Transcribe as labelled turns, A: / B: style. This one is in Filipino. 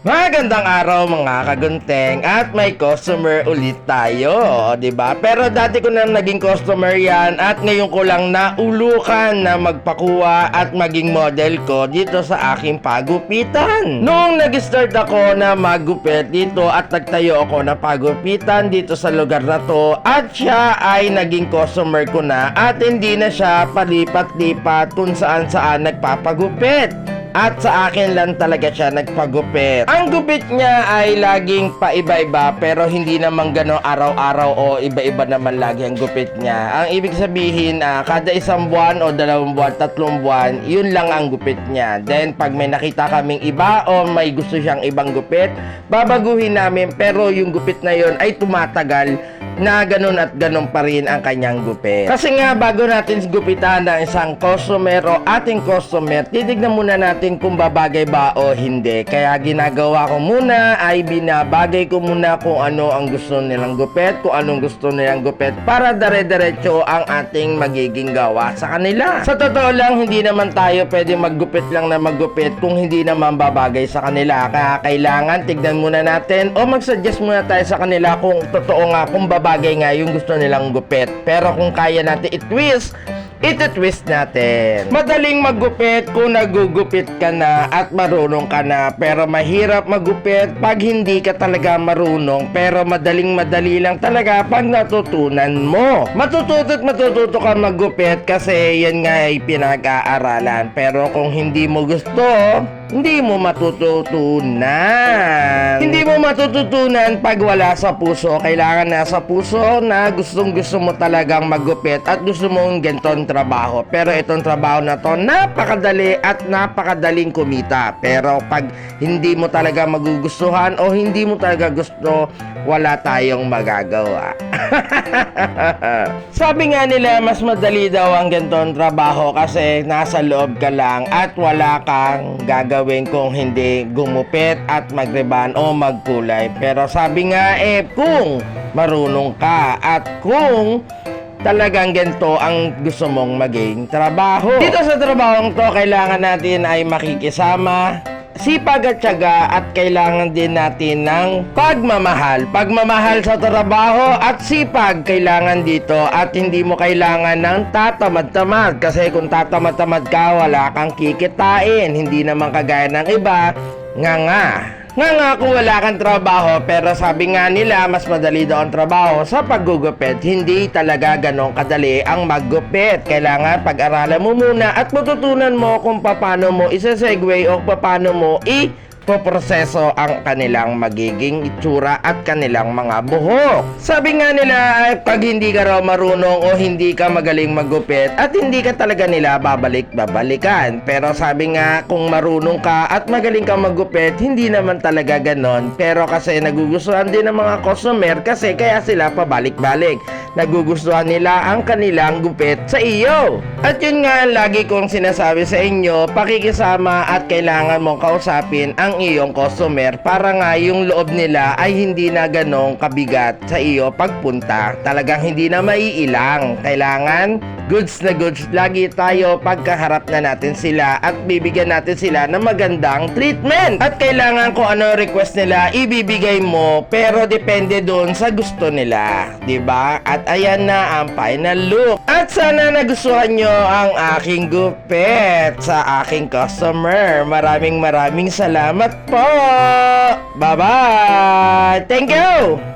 A: Magandang araw mga kagunteng at may customer ulit tayo, di ba? Pero dati ko na naging customer yan at ngayon ko lang naulukan na magpakuha at maging model ko dito sa aking pagupitan. Noong nag-start ako na maggupit dito at nagtayo ako na pagupitan dito sa lugar na to at siya ay naging customer ko na at hindi na siya palipat-lipat kung saan-saan nagpapagupit. At sa akin lang talaga siya nagpagupit. Ang gupit niya ay laging paiba-iba pero hindi naman gano'ng araw-araw o iba-iba naman lagi ang gupit niya. Ang ibig sabihin, kada isang buwan o 2 buwan, 3 buwan, yun lang ang gupit niya. Then pag may nakita kaming iba o may gusto siyang ibang gupit, babaguhin namin pero yung gupit na yun ay tumatagal na ganun at ganun pa rin ang kanyang gupit. Kasi nga bago natin gupitan ng isang customer o ating customer, titignan muna natin kung babagay ba o hindi. Kaya ginagawa ko muna ay binabagay ko muna kung ano ang gusto nilang gupit, kung anong gusto nilang gupit para dare-diretso ang ating magiging gawa sa kanila. Sa totoo lang, hindi naman tayo pwede maggupit lang na maggupit kung hindi naman babagay sa kanila. Kaya kailangan tignan muna natin o mag-suggest muna tayo sa kanila kung totoo nga, kung babagay nga yung gusto nilang gupit. Pero kung kaya natin i-twist, iti-twist natin. Madaling maggupit kung nagugupit ka na at marunong ka na, pero mahirap maggupit pag hindi ka talaga marunong, pero madali lang talaga pag natutunan mo. Matututo ka maggupit kasi yan nga ay pinag-aaralan, pero kung hindi mo gusto, hindi mo matututunan. Hindi mo matututunan pag wala sa puso. Kailangan nasa puso na gustong-gusto mo talagang maggupit at gusto mong ganitong trabaho. Pero itong trabaho na to, napakadali at napakadaling kumita. Pero pag hindi mo talaga magugustuhan o hindi mo talaga gusto, wala tayong magagawa. Sabi nga nila, mas madali daw ang ganitong trabaho kasi nasa loob ka lang at wala kang gagawin kung hindi gumupit at magreban o magkulay. Pero sabi nga kung marunong ka at kung talagang ganito ang gusto mong maging trabaho. Dito sa trabahong to, kailangan natin ay makikisama, sipag at tiyaga, at kailangan din natin ng pagmamahal. Pagmamahal sa trabaho at sipag kailangan dito, at hindi mo kailangan ng tatamad-tamad. Kasi kung tatamad-tamad ka, wala kang kikitain. Hindi naman kagaya ng iba, nga kung wala kang trabaho. Pero sabi nga nila, mas madali daw ang trabaho sa paggugupit. Hindi talaga ganong kadali ang maggupit. Kailangan pag-aralan mo muna at matutunan mo kung paano mo isa-segue o paano mo poproseso ang kanilang magiging itsura at kanilang mga buhok. Sabi nga nila ay pag hindi ka raw marunong o hindi ka magaling maggupit at hindi ka talaga nila babalikan. Pero sabi nga, kung marunong ka at magaling ka maggupit, hindi naman talaga ganon. Pero kasi nagugustuhan din ng mga customer kasi kaya sila pabalik-balik. Nagugustuhan nila ang kanilang gupit sa iyo. At yun nga lagi kong sinasabi sa inyo, pakikisama at kailangan mong kausapin ang iyong customer para nga yung loob nila ay hindi na ganong kabigat sa iyo pagpunta. Talagang hindi na maiilang. Kailangan goods na goods lagi tayo pagkaharap na natin sila at bibigyan natin sila ng magandang treatment. At kailangan kung ano request nila, ibibigay mo, pero depende doon sa gusto nila, diba? At ayan na ang final look. At sana nagustuhan nyo ang aking gupit sa aking customer. Maraming salamat po. Bye-bye. Thank you.